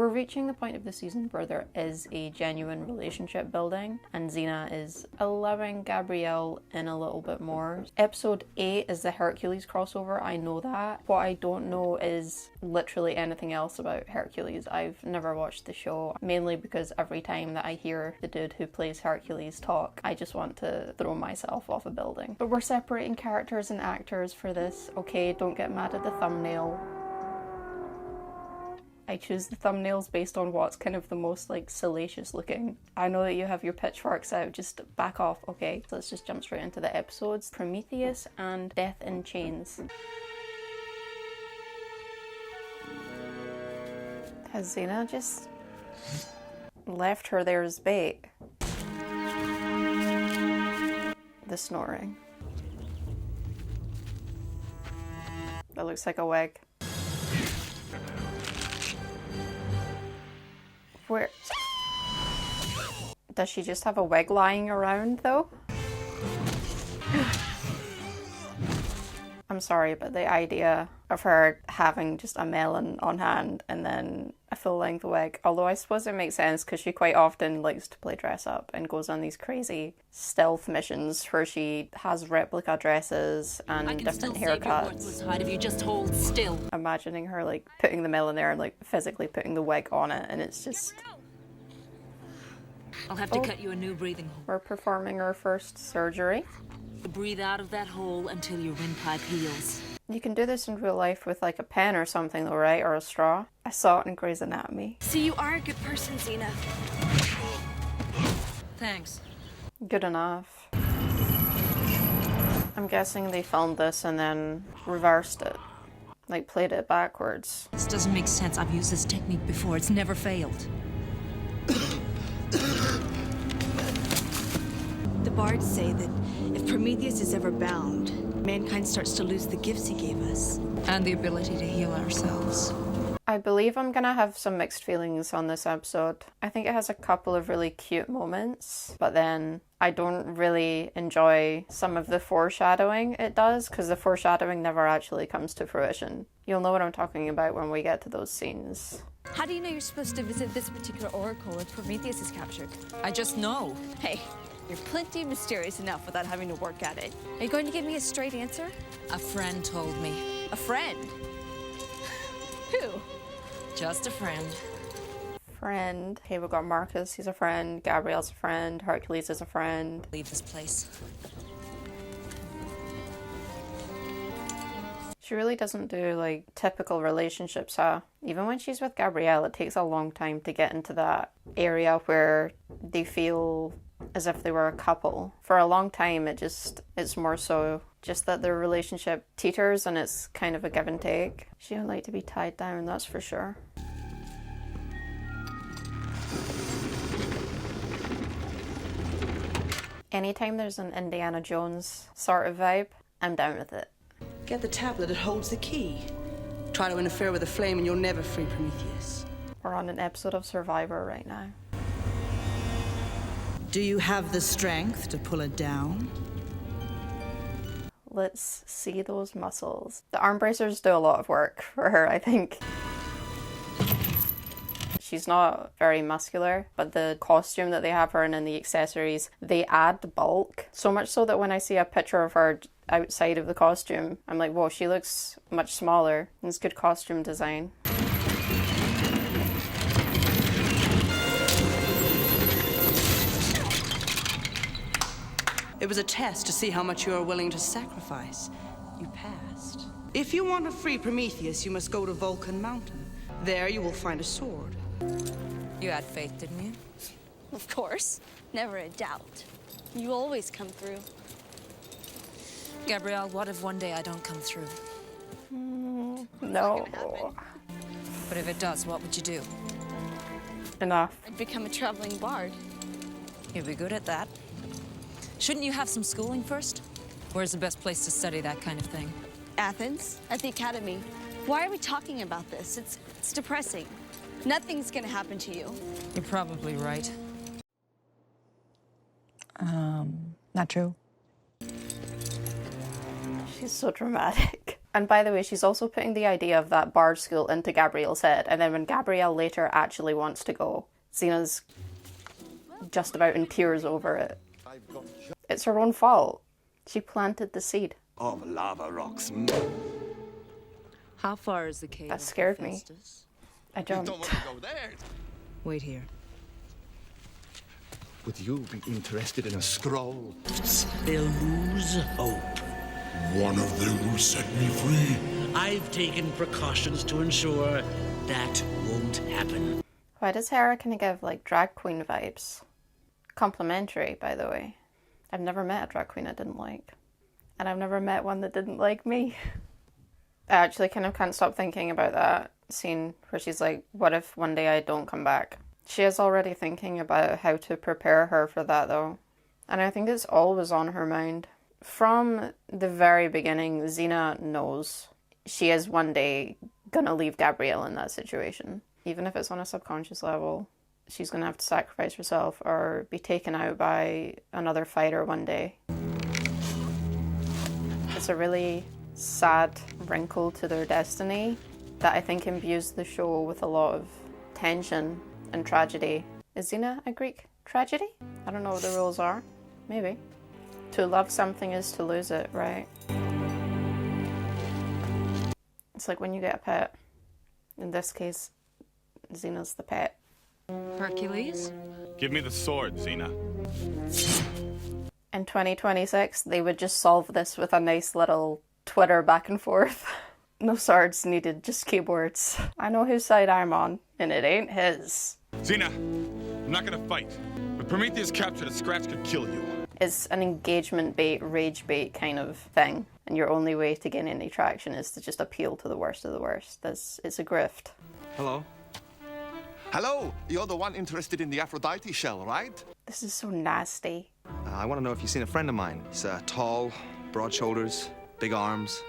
We're reaching the point of the season where there is a genuine relationship building, and Xena is allowing Gabrielle in a little bit more. Episode 8 is the Hercules crossover, I know that. What I don't know is literally anything else about Hercules. I've never watched the show, mainly because every time that I hear the dude who plays Hercules talk, I just want to throw myself off a building. But we're separating characters and actors for this, okay? Don't get mad at the thumbnail. I choose the thumbnails based on what's kind of the most like salacious looking. I know that you have your pitchforks out, just back off, okay? So let's just jump straight into the episodes. Prometheus and Death in Chains. Has Xena just left her there as bait? The snoring. That looks like a wig. Where? Does she just have a wig lying around though? I'm sorry, but the idea of her having just a melon on hand and then a full-length wig, although I suppose it makes sense because she quite often likes to play dress up and goes on these crazy stealth missions where she has replica dresses and different haircuts. If you just hold still. Imagining her like putting the melon there and like physically putting the wig on it, and it's just... I'll have to cut you a new breathing hole. We're performing her first surgery. Breathe out of that hole until your windpipe heals. You can do this in real life with like a pen or something though, right? Or a straw. I saw it in Grey's Anatomy. So you are a good person, Xena. Thanks. Good enough. I'm guessing they filmed this and then reversed it. Like played it backwards. This doesn't make sense. I've used this technique before. It's never failed. The bards say that if Prometheus is ever bound, mankind starts to lose the gifts he gave us. And the ability to heal ourselves. I believe I'm gonna have some mixed feelings on this episode. I think it has a couple of really cute moments, but then I don't really enjoy some of the foreshadowing it does, because the foreshadowing never actually comes to fruition. You'll know what I'm talking about when we get to those scenes. How do you know you're supposed to visit this particular oracle if Prometheus is captured? I just know. Hey, you're plenty mysterious enough without having to work at it. Are you going to give me a straight answer? A friend told me. A friend? Who? Just a friend. Friend. Okay, we've got Marcus, he's a friend. Gabrielle's a friend. Hercules is a friend. Leave this place. She really doesn't do like typical relationships, huh? Even when she's with Gabrielle, it takes a long time to get into that area where they feel as if they were a couple. For a long time, it's more so just that their relationship teeters and it's kind of a give and take. She don't like to be tied down, that's for sure. Anytime there's an Indiana Jones sort of vibe, I'm down with it. Get the tablet that holds the key. Try to interfere with the flame and you'll never free Prometheus. We're on an episode of Survivor right now. Do you have the strength to pull it down? Let's see those muscles. The arm bracers do a lot of work for her, I think. She's not very muscular, but the costume that they have her in and the accessories, they add bulk. So much so that when I see a picture of her outside of the costume, I'm like, whoa, she looks much smaller. It's good costume design. It was a test to see how much you are willing to sacrifice. You passed. If you want to free Prometheus, you must go to Vulcan Mountain. There you will find a sword. You had faith, didn't you? Of course. Never a doubt. You always come through. Gabrielle, what if one day I don't come through? No. But if it does, what would you do? Enough. I'd become a traveling bard. You'd be good at that. Shouldn't you have some schooling first? Where's the best place to study that kind of thing? Athens, at the academy. Why are we talking about this? It's depressing. Nothing's gonna happen to you. You're probably right. Not true. She's so dramatic. And by the way, she's also putting the idea of that bard school into Gabrielle's head. And then when Gabrielle later actually wants to go, Xena's just about in tears over it. It's her own fault. She planted the seed. Of lava rocks. How far is the cave? That scared me. I jumped. Don't want to go there. Wait here. Would you be interested in a scroll? They'll lose hope. One of them will set me free. I've taken precautions to ensure that won't happen. Why does Hera kind of give like drag queen vibes? Complimentary, by the way. I've never met a drag queen I didn't like. And I've never met one that didn't like me. I actually kind of can't stop thinking about that scene where she's like, what if one day I don't come back? She is already thinking about how to prepare her for that though. And I think it's always on her mind. From the very beginning, Xena knows she is one day gonna leave Gabrielle in that situation. Even if it's on a subconscious level, she's gonna have to sacrifice herself or be taken out by another fighter one day. It's a really sad wrinkle to their destiny that I think imbues the show with a lot of tension and tragedy. Is Xena a Greek tragedy? I don't know what the rules are. Maybe. To love something is to lose it, right? It's like when you get a pet. In this case, Xena's the pet. Hercules? Give me the sword, Xena. In 2026, they would just solve this with a nice little Twitter back and forth. No swords needed, just keyboards. I know whose side I'm on, and it ain't his. Xena, I'm not gonna fight. But Prometheus captured a scratch could kill you. It's an engagement bait, rage bait kind of thing. And your only way to gain any traction is to just appeal to the worst of the worst. It's a grift. Hello? Hello! You're the one interested in the Aphrodite shell, right? This is so nasty. I want to know if you've seen a friend of mine. He's tall, broad shoulders, big arms,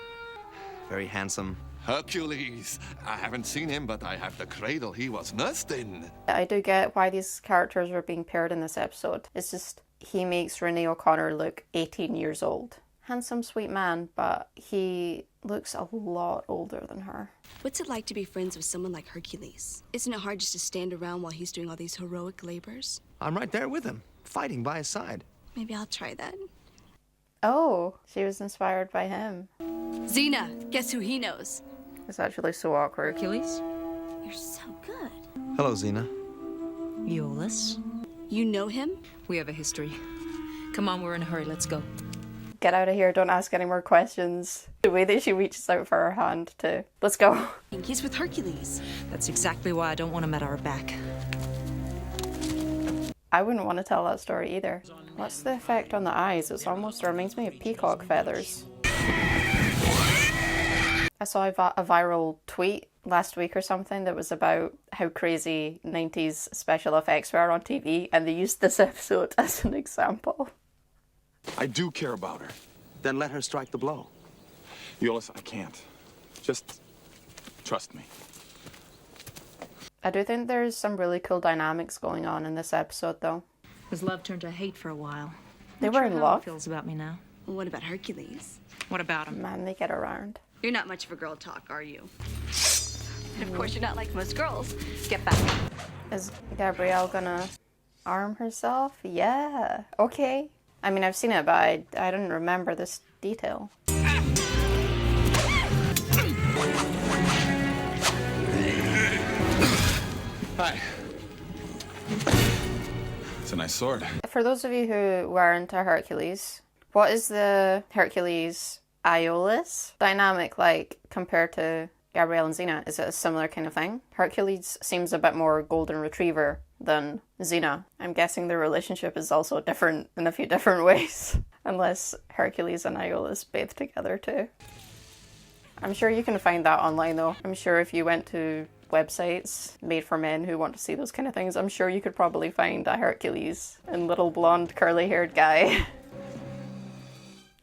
very handsome. Hercules. I haven't seen him, but I have the cradle he was nursed in. I do get why these characters were being paired in this episode. It's just, he makes Renee O'Connor look 18 years old. Handsome, sweet man, but he looks a lot older than her. What's it like to be friends with someone like Hercules? Isn't it hard just to stand around while he's doing all these heroic labors? I'm right there with him, fighting by his side. Maybe I'll try that. Oh, she was inspired by him. Xena, guess who he knows? It's actually so awkward. Hercules? You're so good. Hello, Xena. Lawless? You know him? We have a history. Come on, we're in a hurry, let's go. Get out of here, don't ask any more questions. The way that she reaches out for her hand to, let's go. He's with Hercules. That's exactly why I don't want him at our back. I wouldn't want to tell that story either. What's the effect on the eyes? It almost reminds me of peacock feathers. I saw a viral tweet last week or something that was about how crazy 90s special effects were on TV, and they used this episode as an example. I do care about her. Then let her strike the blow. Lawless, I can't. Just trust me. I do think there's some really cool dynamics going on in this episode, though. His love turned to hate for a while. They were in How love. he feels about me now. Well, what about Hercules? What about him? Man, they get around. You're not much of a girl talk, are you? And of course, you're not like most girls. Get back. Is Gabrielle gonna arm herself? Yeah. Okay. I mean, I've seen it, but I didn't remember this detail. Hi. It's a nice sword. For those of you who were into Hercules, what is the Hercules Iolaus dynamic like compared to Gabrielle and Xena? Is it a similar kind of thing? Hercules seems a bit more golden retriever than Xena. I'm guessing their relationship is also different in a few different ways. Unless Hercules and Iolaus bathe together too. I'm sure you can find that online though. I'm sure if you went to websites made for men who want to see those kind of things, I'm sure you could probably find a Hercules and little blonde curly haired guy.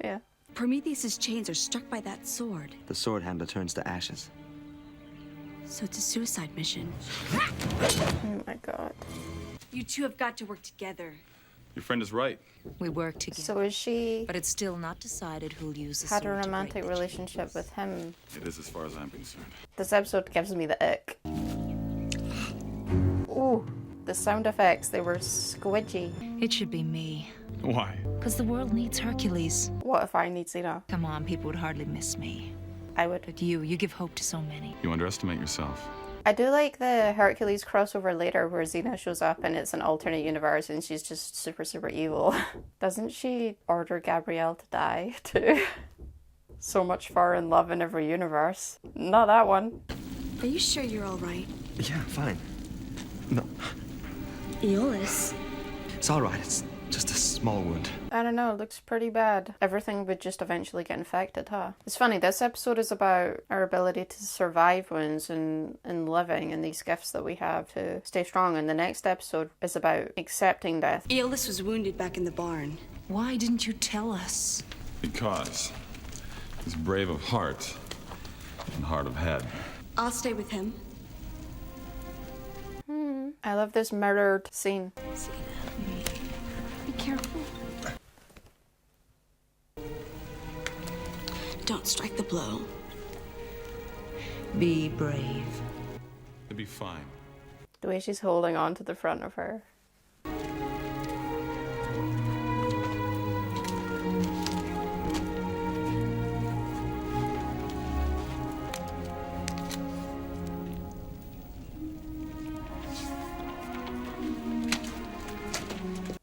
Yeah. Prometheus's chains are struck by that sword. The sword handler turns to ashes. So it's a suicide mission. Oh my god. You two have got to work together. Your friend is right. We work together. So is she But it's still not decided who'll use the had a sword to break romantic the relationship with him? It is as far as I'm concerned. This episode gives me the ick. Ooh, the sound effects, they were squidgy. It should be me. Why? Because the world needs Hercules. What if I need Xena? Come on, people would hardly miss me. I would. But you give hope to so many. You underestimate yourself. I do like the Hercules crossover later where Xena shows up and it's an alternate universe and she's just super, super evil. Doesn't she order Gabrielle to die too? So much for in love in every universe. Not that one. Are you sure you're all right? Yeah, fine. No, Lawless? it's all right. It's just a small wound. I don't know, it looks pretty bad. Everything would just eventually get infected, huh? It's funny, this episode is about our ability to survive wounds and living and these gifts that we have to stay strong. And the next episode is about accepting death. Aeolus was wounded back in the barn. Why didn't you tell us? Because he's brave of heart and hard of head. I'll stay with him. I love this mirrored scene. Be careful. Don't strike the blow. Be brave. It'll be fine. The way she's holding on to the front of her.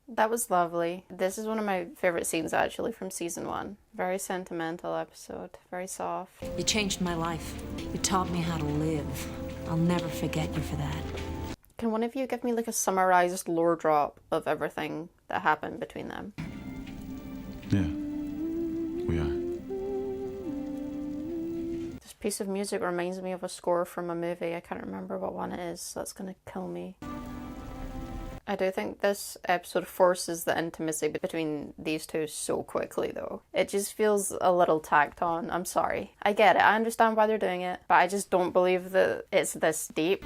That was lovely. This is one of my favorite scenes actually from season 1. Very sentimental episode, very soft. You changed my life. You taught me how to live. I'll never forget you for that. Can one of you give me like a summarized lore drop of everything that happened between them? Yeah, we are. This piece of music reminds me of a score from a movie. I can't remember what one it is, so that's gonna kill me. I do think this episode forces the intimacy between these two so quickly though. It just feels a little tacked on. I'm sorry. I get it. I understand why they're doing it, but I just don't believe that it's this deep.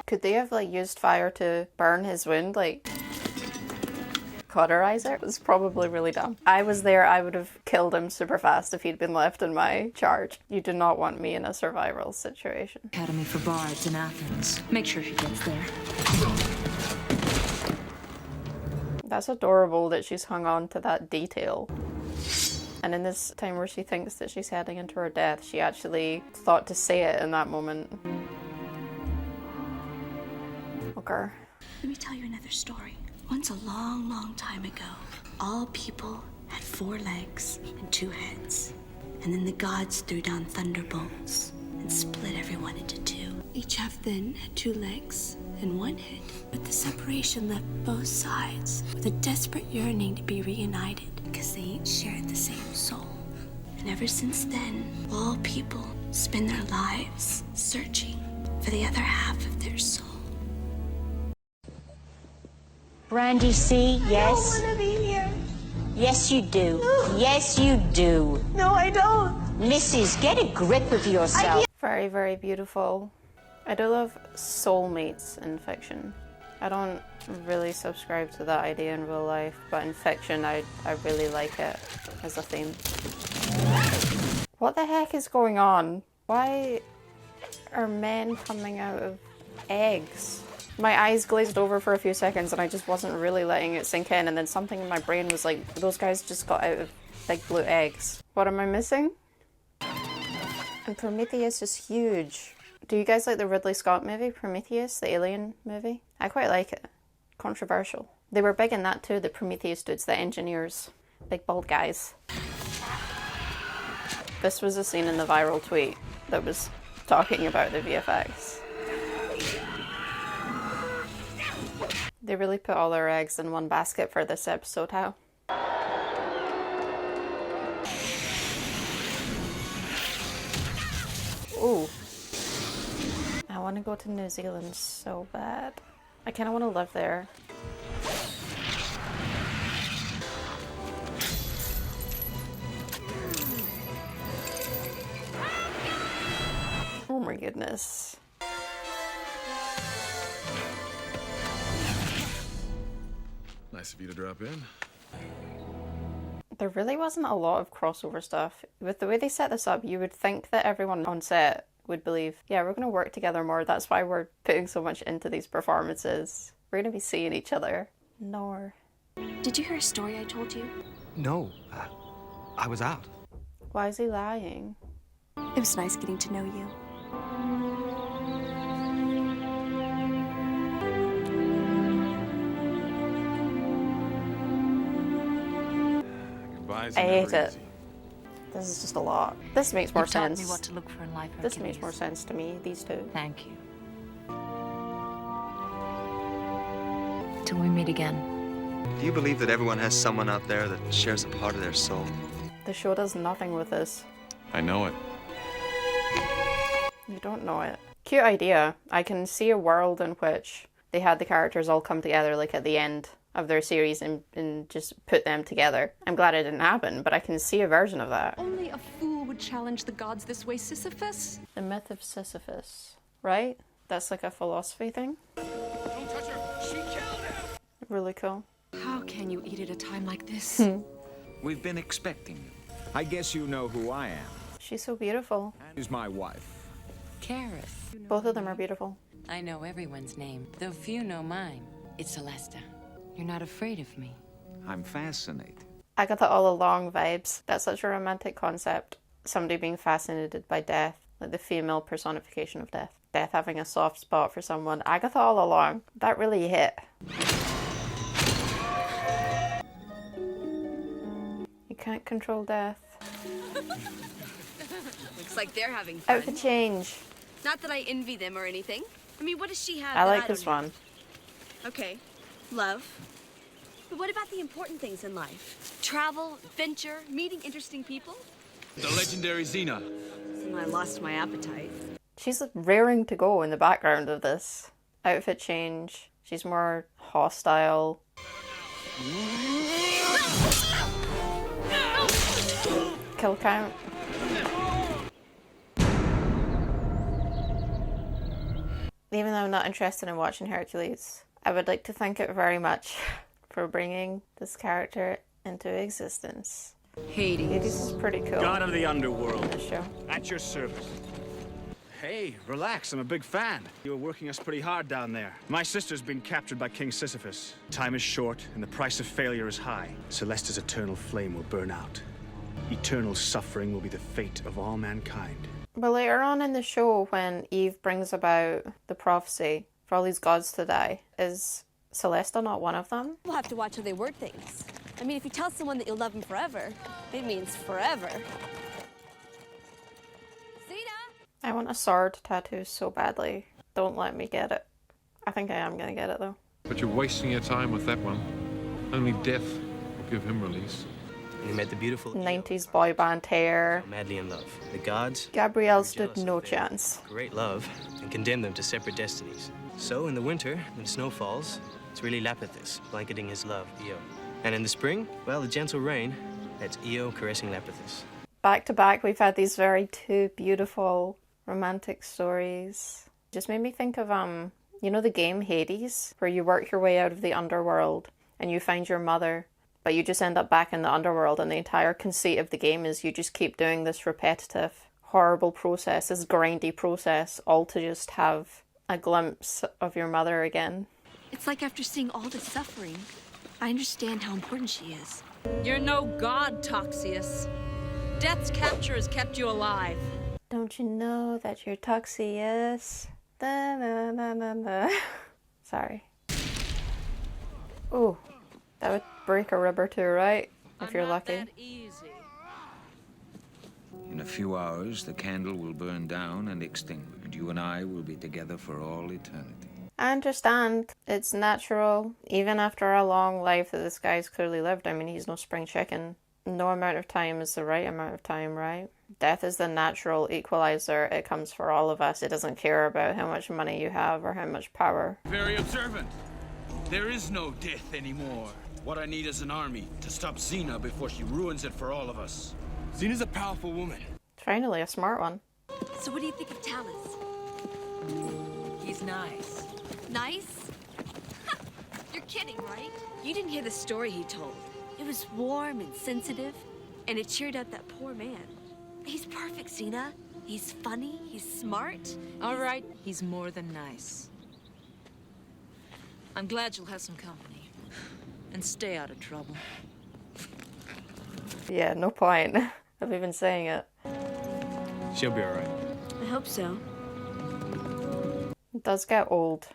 Could they have like used fire to burn his wound? Like cauterize it? It was probably really dumb. I was there, I would have killed him super fast if he'd been left in my charge. You do not want me in a survival situation. Academy for Bards in Athens. Make sure she gets there. That's adorable that she's hung on to that detail. And in this time where she thinks that she's heading into her death, she actually thought to say it in that moment. Okay. Let me tell you another story. Once a long, long time ago, all people had 4 legs and 2 heads. And then the gods threw down thunderbolts and split everyone into 2. Each half then had 2 legs and 1 head. But the separation left both sides with a desperate yearning to be reunited because they each shared the same soul. And ever since then, all people spend their lives searching for the other half of their soul. Brandy C, yes? I don't want to be here. Yes, you do. No. Yes, you do. No, I don't. Mrs., get a grip of yourself. Very, very beautiful. I do love soulmates in fiction. I don't really subscribe to that idea in real life, but in fiction I really like it as a theme. What the heck is going on? Why are men coming out of eggs? My eyes glazed over for a few seconds and I just wasn't really letting it sink in, and then something in my brain was like, those guys just got out of big blue eggs. What am I missing? And Prometheus is huge. Do you guys like the Ridley Scott movie, Prometheus, the alien movie? I quite like it. Controversial. They were big in that too, the Prometheus dudes, the engineers. Big bald guys. This was a scene in the viral tweet that was talking about the VFX. They really put all their eggs in one basket for this episode, how? Ooh. I want to go to New Zealand so bad. I kind of want to live there. Oh my goodness. Nice of you to drop in. There really wasn't a lot of crossover stuff. With the way they set this up, you would think that everyone on set would believe, yeah, we're going to work together more. That's why we're putting so much into these performances. We're going to be seeing each other. Nor. Did you hear a story I told you? No, I was out. Why is he lying? It was nice getting to know you. Goodbyes I are hate never it. easy. This is just a lot. This makes more You've taught sense. me what to look for in life, This Hercules. makes more sense to me, these two. Thank you. Till we meet again. Do you believe that everyone has someone out there that shares a part of their soul? The show does nothing with this. I know it. You don't know it. Cute idea. I can see a world in which they had the characters all come together like at the end of their series and just put them together. I'm glad it didn't happen, but I can see a version of that. Only a fool would challenge the gods this way, Sisyphus. The myth of Sisyphus, right? That's like a philosophy thing. Don't touch her! She killed him! Really cool. How can you eat at a time like this? We've been expecting you. I guess you know who I am. She's so beautiful. She's my wife. Karis. Both of them are beautiful. I know everyone's name, though few know mine. It's Celesta. You're not afraid of me. I'm fascinated. Agatha all along vibes. That's such a romantic concept. Somebody being fascinated by death, like the female personification of death. Death having a soft spot for someone. Agatha all along. That really hit. You can't control death. Looks like they're having fun. Outfit change. Not that I envy them or anything. I mean, what does she have? I that like this don't have? one. Okay, love. But what about the important things in life? Travel, adventure, meeting interesting people? The legendary Xena. And I lost my appetite. She's raring to go in the background of this. Outfit change. She's more hostile. Kill count. Even though I'm not interested in watching Hercules, I would like to thank it very much for bringing this character into existence. Hades is pretty cool. God of the underworld. This show. At your service. Hey, relax. I'm a big fan. You were working us pretty hard down there. My sister's been captured by King Sisyphus. Time is short, and the price of failure is high. Celesta's eternal flame will burn out. Eternal suffering will be the fate of all mankind. But later on in the show, when Eve brings about the prophecy for all these gods to die, is Celesta not one of them? We'll have to watch how they word things. I mean, if you tell someone that you'll love them forever, it means forever. I want a sword tattoo so badly. Don't let me get it. I think I am gonna get it though. But you're wasting your time with that one. Only death will give him release. And he met the beautiful 90s boy band hair. madly in love. The gods, Gabrielle stood no chance. great love, and condemned them to separate destinies. So in the winter, when snow falls, it's really Lapithis, blanketing his love, Io. And in the spring, well, the gentle rain, that's Io caressing Lapithis. Back to back, we've had these very two beautiful romantic stories. Just made me think of, you know the game Hades, where you work your way out of the underworld and you find your mother, but you just end up back in the underworld, and the entire conceit of the game is you just keep doing this repetitive, horrible process, this grindy process, all to just have a glimpse of your mother again. It's like after seeing all the suffering, I understand how important she is. You're no god, Toxius. Death's capture has kept you alive. Don't you know that you're Toxius? Da-na-na-na-na. Sorry. Ooh, that would break a rib or two, right? If you're lucky. In a few hours, the candle will burn down and extinguish, and you and I will be together for all eternity. I understand. It's natural. Even after a long life that this guy's clearly lived. I mean, he's no spring chicken. No amount of time is the right amount of time, right? Death is the natural equalizer. It comes for all of us. It doesn't care about how much money you have or how much power. Very observant. There is no death anymore. What I need is an army to stop Xena before she ruins it for all of us. Xena's a powerful woman. Finally, a smart one. So what do you think of Talus? He's nice. Nice? You're kidding, right? You didn't hear the story he told. It was warm and sensitive, and it cheered up that poor man. He's perfect, Xena. He's funny, he's smart. All right, he's more than nice. I'm glad you'll have some company. And stay out of trouble. Yeah, no point of even saying it. She'll be all right. I hope so. It does get old,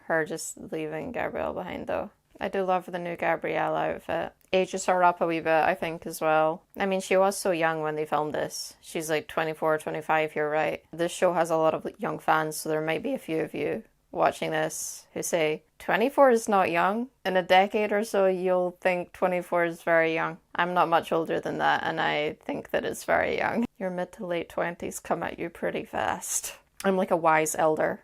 her just leaving Gabrielle behind though. I do love the new Gabrielle outfit. Ages her up a wee bit, I think, as well. I mean, she was so young when they filmed this. She's like 24, 25, you're right. This show has a lot of young fans, so there might be a few of you watching this who say, 24 is not young. In a decade or so, you'll think 24 is very young. I'm not much older than that, and I think that it's very young. Your mid to late 20s come at you pretty fast. I'm like a wise elder.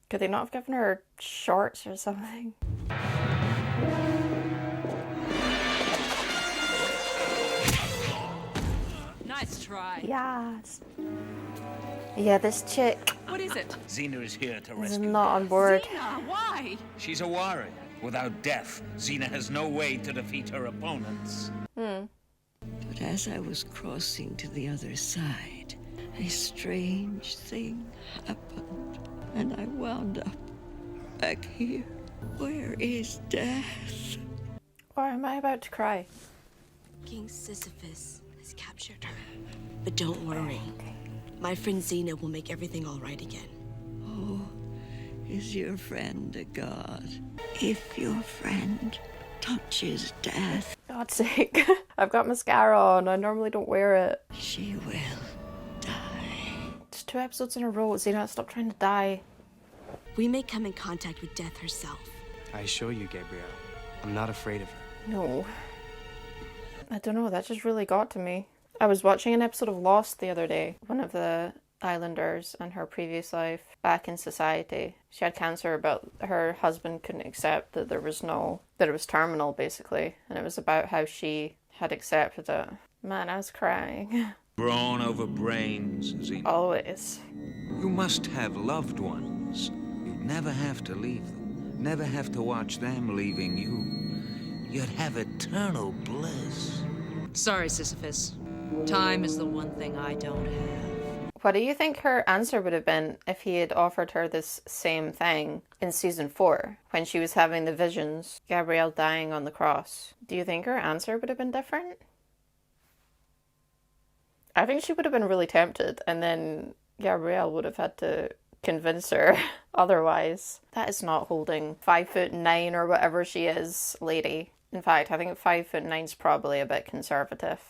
Could they not have given her shorts or something? Nice try. Yes. Yeah, this chick What is it? Xena is here to is rescue. not on board. Xena, why? She's a warrior. Without death, Xena has no way to defeat her opponents. But as I was crossing to the other side, a strange thing happened, and I wound up back here. Where is death? Why am I about to cry? King Sisyphus has captured her. But don't worry. My friend Xena will make everything all right again. Oh, is your friend a god? If your friend touches death, God's sake. I've got mascara on. I normally don't wear it. she will die. It's 2 episodes in a row. Xena, stop trying to die. We may come in contact with death herself. I assure you, Gabrielle, I'm not afraid of her. No. I don't know, that just really got to me. I was watching an episode of Lost the other day. One of the islanders in her previous life back in society. She had cancer, but her husband couldn't accept that it was terminal, basically. And it was about how she had accepted it. Man, I was crying. Brawn over brains, Xena. Always. You must have loved ones. You'd never have to leave them. Never have to watch them leaving you. You'd have eternal bliss. Sorry, Sisyphus. Time is the one thing I don't have. What do you think her answer would have been if he had offered her this same thing in season 4, when she was having the visions, Gabrielle dying on the cross? Do you think her answer would have been different? I think she would have been really tempted, and then Gabrielle would have had to convince her otherwise. That is not holding 5'9" or whatever she is, lady. In fact, I think 5'9" is probably a bit conservative.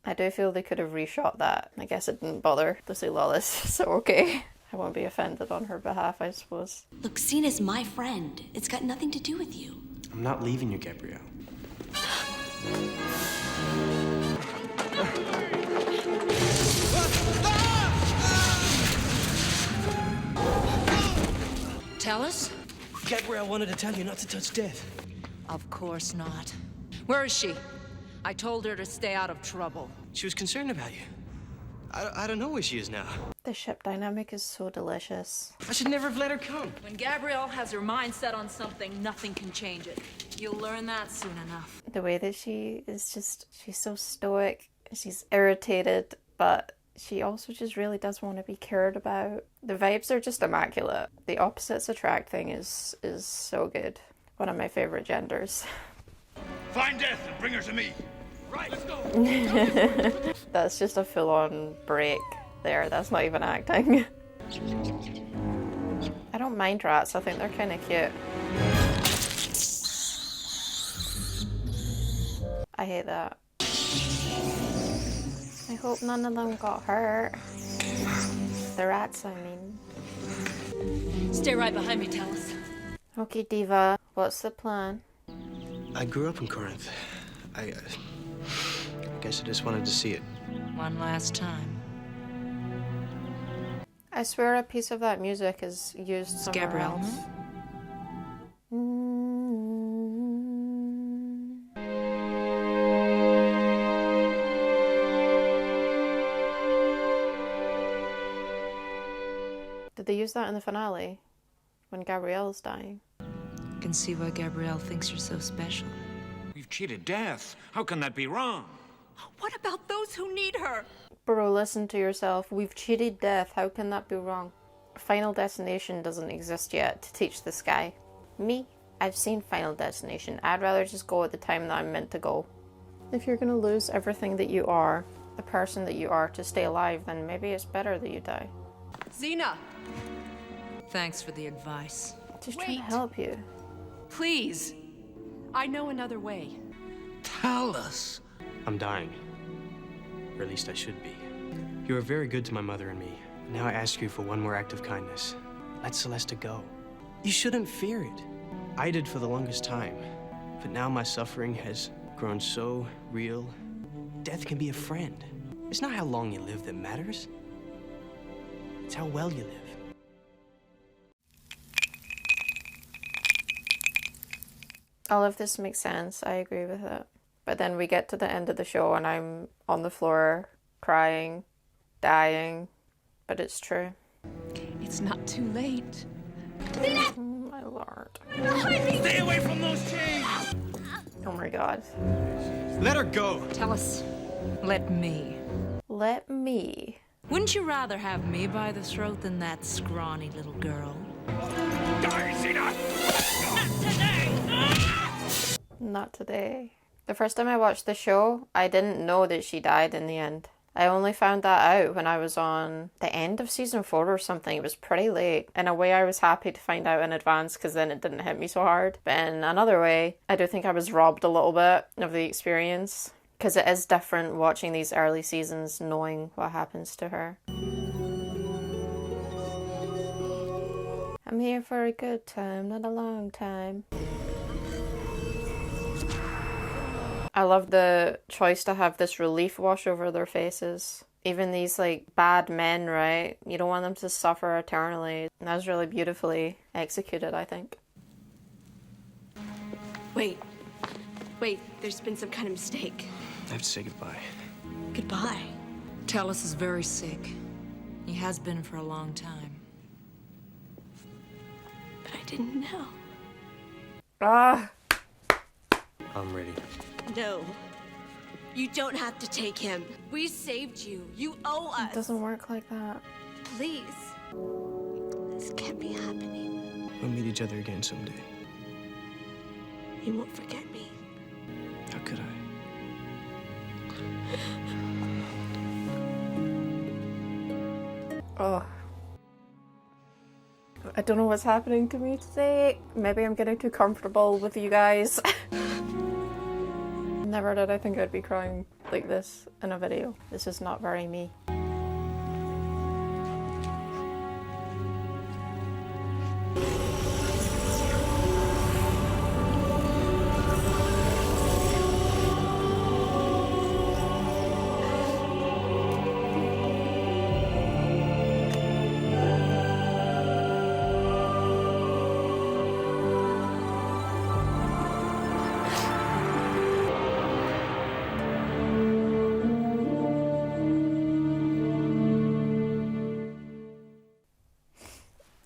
I do feel they could have reshot that. I guess it didn't bother to say Lawless, so okay. I won't be offended on her behalf, I suppose. Look, Xena's my friend. It's got nothing to do with you. I'm not leaving you, Gabrielle. Tell us? Gabrielle wanted to tell you not to touch death. Of course not. Where is she? I told her to stay out of trouble. She was concerned about you. I don't know where she is now. The ship dynamic is so delicious. I should never have let her come. When Gabrielle has her mind set on something, nothing can change it. You'll learn that soon enough. The way that she is just, she's so stoic. She's irritated, but she also just really does want to be cared about. The vibes are just immaculate. The opposites attract thing is so good. One of my favorite genders. Find death and bring her to me. Right, let's go. That's just a full-on break there. That's not even acting. I don't mind rats. I think they're kind of cute. I hate that. I hope none of them got hurt. The rats, I mean. Stay right behind me, Talus. Okay, Diva. What's the plan? I grew up in Corinth. I guess I just wanted to see it. One last time. I swear a piece of that music is used somewhere Gabrielle. else. Did they use that in the finale? When Gabrielle's dying? I can see why Gabrielle thinks you're so special. We've cheated death. How can that be wrong? What about those who need her? Bro, listen to yourself. We've cheated death. How can that be wrong? Final Destination doesn't exist yet to teach this guy. Me? I've seen Final Destination. I'd rather just go at the time that I'm meant to go. If you're gonna lose everything that you are, the person that you are, to stay alive, then maybe it's better that you die. Xena! Thanks for the advice. Just trying to help you. Please. I know another way. Tell us. I'm dying. Or at least I should be. You were very good to my mother and me. Now I ask you for one more act of kindness. Let Celesta go. You shouldn't fear it. I did for the longest time. But now my suffering has grown so real. Death can be a friend. It's not how long you live that matters. It's how well you live. All of this makes sense. I agree with it. But then we get to the end of the show and I'm on the floor, crying, dying. But it's true. It's not too late. Oh my lord. Stay away from those chains! Oh my god. Let her go. Tell us. Let me. Let me. Wouldn't you rather have me by the throat than that scrawny little girl? Die, Xena! Not today. The first time I watched the show, I didn't know that she died in the end. I only found that out when I was on the end of season 4 or something. It was pretty late. In a way, I was happy to find out in advance because then it didn't hit me so hard. But in another way, I do think I was robbed a little bit of the experience because it is different watching these early seasons knowing what happens to her. I'm here for a good time, not a long time. I love the choice to have this relief wash over their faces. Even these, like, bad men, right? You don't want them to suffer eternally. And that was really beautifully executed, I think. Wait, there's been some kind of mistake. I have to say goodbye. Goodbye. Tellus is very sick. He has been for a long time. But I didn't know. Ah! I'm ready. No. You don't have to take him. We saved you. You owe us. It doesn't work like that. Please. This can't be happening. We'll meet each other again someday. You won't forget me. How could I? Oh. I don't know what's happening to me today. Maybe I'm getting too comfortable with you guys. Never did I think I'd be crying like this in a video. This is not very me.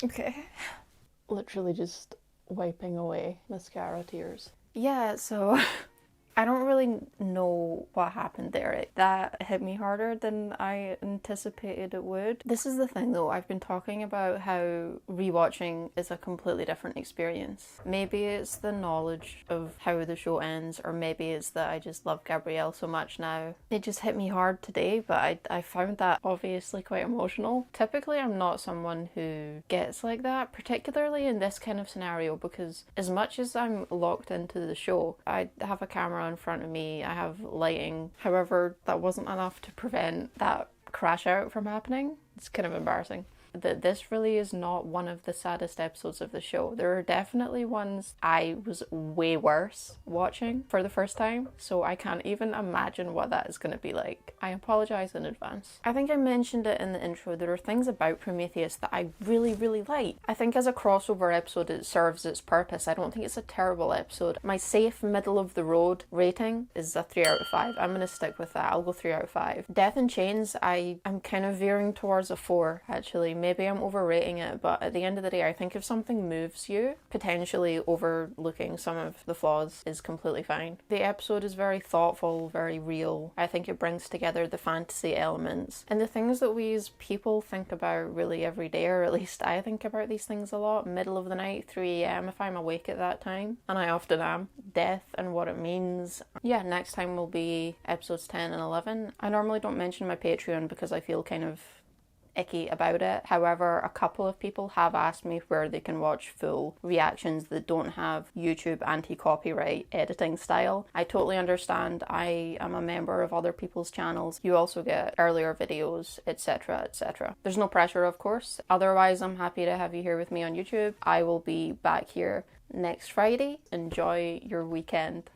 Okay. Literally just wiping away mascara tears. Yeah, so I don't really know what happened there. That hit me harder than I anticipated it would. This is the thing though, I've been talking about how rewatching is a completely different experience. Maybe it's the knowledge of how the show ends, or maybe it's that I just love Gabrielle so much now. It just hit me hard today, but I found that obviously quite emotional. Typically I'm not someone who gets like that, particularly in this kind of scenario, because as much as I'm locked into the show, I have a camera in front of me, I have lighting. However, that wasn't enough to prevent that crash out from happening. It's kind of embarrassing. That this really is not one of the saddest episodes of the show. There are definitely ones I was way worse watching for the first time, so I can't even imagine what that is going to be like. I apologize in advance. I think I mentioned it in the intro, there are things about Prometheus that I really like. I think as a crossover episode it serves its purpose. I don't think it's a terrible episode. My safe middle of the road rating is a 3 out of 5. I'm going to stick with that. I'll go 3 out of 5. Death in Chains, I'm kind of veering towards a 4 actually. maybe I'm overrating it, but at the end of the day, I think if something moves you, potentially overlooking some of the flaws is completely fine. The episode is very thoughtful, very real. I think it brings together the fantasy elements and the things that we as people think about really every day, or at least I think about these things a lot. Middle of the night, 3 a.m. if I'm awake at that time, and I often am. Death and what it means. Yeah, next time will be episodes 10 and 11. I normally don't mention my Patreon because I feel kind of icky about it. However, a couple of people have asked me where they can watch full reactions that don't have YouTube anti-copyright editing style. I totally understand. I am a member of other people's channels. You also get earlier videos, etc, etc. There's no pressure, of course. Otherwise, I'm happy to have you here with me on YouTube. I will be back here next Friday. Enjoy your weekend.